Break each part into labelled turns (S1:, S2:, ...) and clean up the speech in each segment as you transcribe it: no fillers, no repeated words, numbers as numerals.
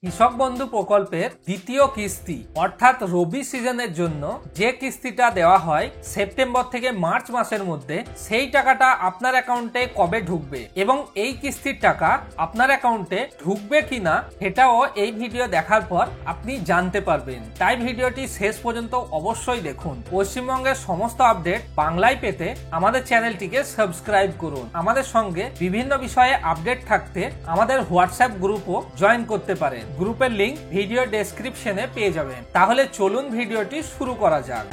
S1: কৃষক বন্ধু প্রকল্পের দ্বিতীয় কিস্তি অর্থাৎ রবি সিজনের জন্য যে কিস্তিটা দেওয়া হয় সেপ্টেম্বর থেকে মার্চ মাসের মধ্যে, সেই টাকাটা আপনার অ্যাকাউন্টে কবে ঢুকবে এবং এই কিস্তির টাকা আপনার অ্যাকাউন্টে ঢুকবে কিনা সেটাও এই ভিডিও দেখার পর আপনি জানতে পারবেন। তাই ভিডিওটি শেষ পর্যন্ত অবশ্যই দেখুন। পশ্চিমবঙ্গের সমস্ত আপডেট বাংলায় পেতে আমাদের চ্যানেলটিকে সাবস্ক্রাইব করুন। আমাদের সঙ্গে বিভিন্ন বিষয়ে আপডেট থাকতে আমাদের হোয়াটসঅ্যাপ গ্রুপও জয়েন করতে পারেন। গ্রুপের লিংক ভিডিও ডেসক্রিপশনে পেয়ে যাবেন। তাহলে চলুন ভিডিওটি শুরু করা যাক।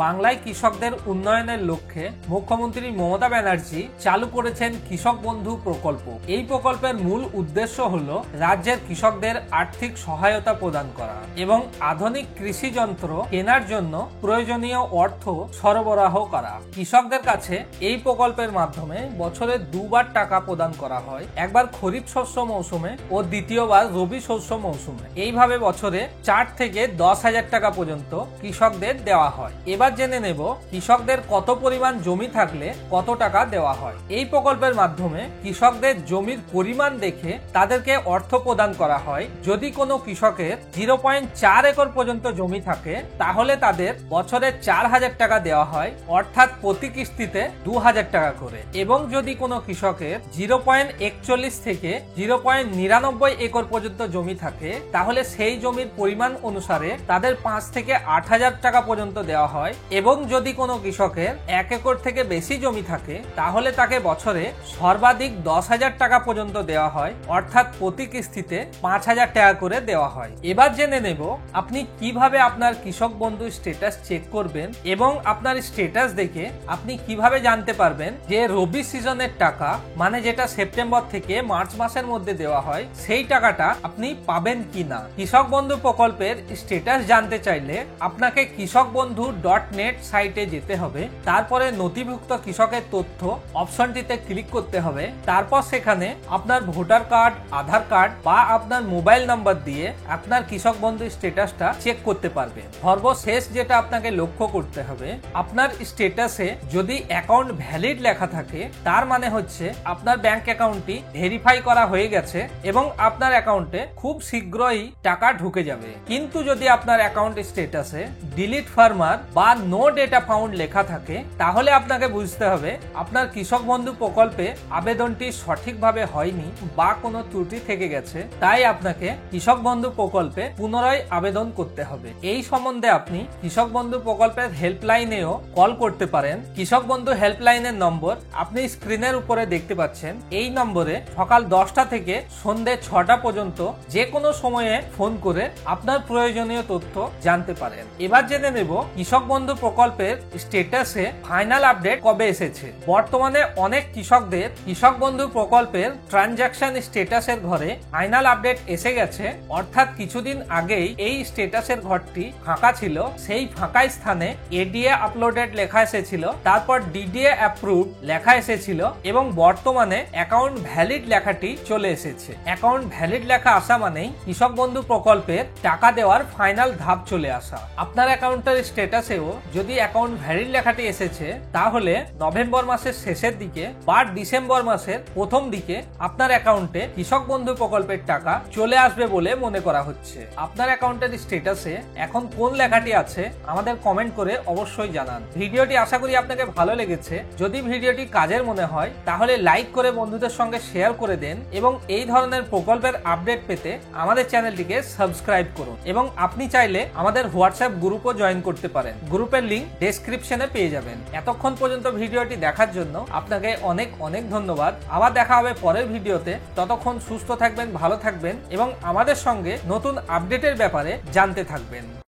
S1: বাংলায় কৃষকদের উন্নয়নের লক্ষ্যে মুখ্যমন্ত্রী মমতা ব্যানার্জি চালু করেছেন কৃষক বন্ধু প্রকল্প। এই প্রকল্পের মূল উদ্দেশ্য হল রাজ্যের কৃষকদের আর্থিক সহায়তা প্রদান করা এবং আধুনিক কৃষি যন্ত্র কেনার জন্য প্রয়োজনীয় অর্থ সরবরাহ করা। কৃষকদের কাছে এই প্রকল্পের মাধ্যমে বছরে দুবার টাকা প্রদান করা হয়, একবার খরিফ শস্য মৌসুমে ও দ্বিতীয়বার রবি শস্য মৌসুমে। এইভাবে বছরে 4 থেকে 10,000 টাকা পর্যন্ত কৃষকদের দেওয়া হয়। এবার জেনে নেব কৃষকদের কত পরিমাণ জমি থাকলে কত টাকা দেওয়া হয়। এই প্রকল্পের মাধ্যমে কৃষকদের জমির পরিমাণ দেখে তাদেরকে অর্থ প্রদান করা হয়। যদি কোনো কৃষকের 0.4 একর পর্যন্ত জমি থাকে তাহলে তাদের বছরে 4,000 টাকা দেওয়া হয়, অর্থাৎ প্রতি কিস্তিতে 2,000 টাকা করে। এবং যদি কোনো কৃষকের 0.41 থেকে 0.99 একর পর্যন্ত জমি থাকে তাহলে সেই জমির পরিমাণ অনুসারে তাদের 5 থেকে 8,000 টাকা পর্যন্ত দেওয়া হয়। এবং যদি কোনো কৃষকের 1 একর থেকে বেশি জমি থাকে তাহলে তাকে বছরে সর্বাধিক 10,000 টাকা পর্যন্ত দেওয়া হয়, অর্থাৎ প্রতি কিস্তিতে 5,000 টাকা করে দেওয়া হয়। এবার জেনে নেব আপনি কিভাবে আপনার কৃষক বন্ধু স্ট্যাটাস চেক করবেন এবং আপনার স্ট্যাটাস দেখে আপনি কিভাবে জানতে পারবেন যে রবি সিজনের টাকা, মানে যেটা সেপ্টেম্বর থেকে মার্চ মাসের মধ্যে দেওয়া হয়, সেই টাকাটা আপনি পাবেন কিনা। কৃষক বন্ধু প্রকল্পের স্ট্যাটাস জানতে চাইলে আপনাকে কৃষকবন্ধু.net সাইটে যেতে হবে। তারপরে নথিভুক্ত কৃষকের তথ্য অপশনটিতে ক্লিক করতে হবে। তারপর সেখানে আপনার ভোটার কার্ড, আধার কার্ড বা আপনার মোবাইল নাম্বার দিয়ে আপনার কৃষক বন্ধু স্ট্যাটাসটা চেক করতে পারবে। সর্বশেষ যেটা আপনাকে লক্ষ্য করতে হবে, আপনার স্ট্যাটাসে যদি অ্যাকাউন্ট ভ্যালিড লেখা থাকে তার মানে হচ্ছে আপনার ব্যাংক অ্যাকাউন্টটি ভেরিফাই করা হয়ে গেছে এবং আপনার অ্যাকাউন্টে খুব শীঘ্রই টাকা ঢুকে যাবে। কিন্তু যদি আপনার অ্যাকাউন্ট স্ট্যাটাসে ডিলিট ফার্মার বা নো ডেটা ফাউন্ড লেখা থাকে তাহলে আপনাকে বুঝতে হবে আপনার কৃষক বন্ধু প্রকল্পে আবেদনটি সঠিকভাবে হয়নি বা কোনো ত্রুটি থেকে গেছে। তাই আপনাকে কৃষক বন্ধু প্রকল্পে পুনরায় আবেদন করতে হবে। এই সম্বন্ধে আপনি কৃষক বন্ধু প্রকল্পের হেল্পলাইনেও কল করতে পারেন। কৃষক বন্ধু হেল্পলাইনের নম্বর আপনি স্ক্রিনের উপরে দেখতে পাচ্ছেন। এই নম্বরে সকাল 10টা থেকে সন্ধ্যে 6টা পর্যন্ত যে কোনো সময়ে ফোন করে আপনার প্রয়োজনীয় তথ্য জানতে পারেন। এবার জেনে নেব কৃষক বন্ধু প্রকল্পের স্ট্যাটাসে ফাইনাল আপডেট কবে এসেছে। বর্তমানে অনেক কৃষকদের কৃষক বন্ধু প্রকল্পের ট্রানজাকশন স্ট্যাটাসের ঘরে ফাইনাল আপডেট এসে গেছে, অর্থাৎ কিছুদিন আগেই এই স্ট্যাটাসের ঘরটি ফাঁকা ছিল। সেই ফাঁকা স্থানে এডিএ আপলোডেড লেখা এসেছিল, তারপর ডিডিএ অ্যাপ্রুভড লেখা এসেছিল এবং বর্তমানে অ্যাকাউন্ট ভ্যালিড লেখাটি চলে এসেছে। অ্যাকাউন্ট ভ্যালিড লেখা আসা মানেই কৃষক বন্ধু প্রকল্পের টাকা দেওয়ার ফাইনাল ধাপ চলে আসা। আপনার অ্যাকাউন্টের স্ট্যাটাসেও যদি অ্যাকাউন্ট ভ্যালিড লেখাটি এসেছে তাহলে নভেম্বর মাসের শেষের দিকে বা ডিসেম্বর মাসের প্রথম দিকে আপনার অ্যাকাউন্টে কৃষক বন্ধু প্রকল্পের টাকা চলে আসবে বলে মনে করা হচ্ছে। আপনার অ্যাকাউন্টের স্ট্যাটাসে এখন কোন লেখাটি আছে আমাদের কমেন্ট করে অবশ্যই জানান। ভিডিওটি আশা করি আপনাকে ভালো লেগেছে। যদি ভিডিওটি কাজের মনে হয় তাহলে লাইক করে বন্ধুদের সঙ্গে শেয়ার করে দেন এবং এই ধরনের প্রকল্পের আপডেট পেতে আমাদের চ্যানেলটিকে সাবস্ক্রাইব করুন এবং আপনি চাইলে আমাদের হোয়াটসঅ্যাপ গ্রুপও জয়েন করতে পারেন। গ্রুপের লিংক ডেসক্রিপশনে পেয়ে যাবেন। এতক্ষণ পর্যন্ত ভিডিওটি দেখার জন্য আপনাকে অনেক অনেক ধন্যবাদ। আবার দেখা হবে পরের ভিডিওতে। ততক্ষণ সুস্থ থাকবেন, ভালো থাকবেন এবং আমাদের সঙ্গে নতুন আপডেটের ব্যাপারে জানতে থাকবেন।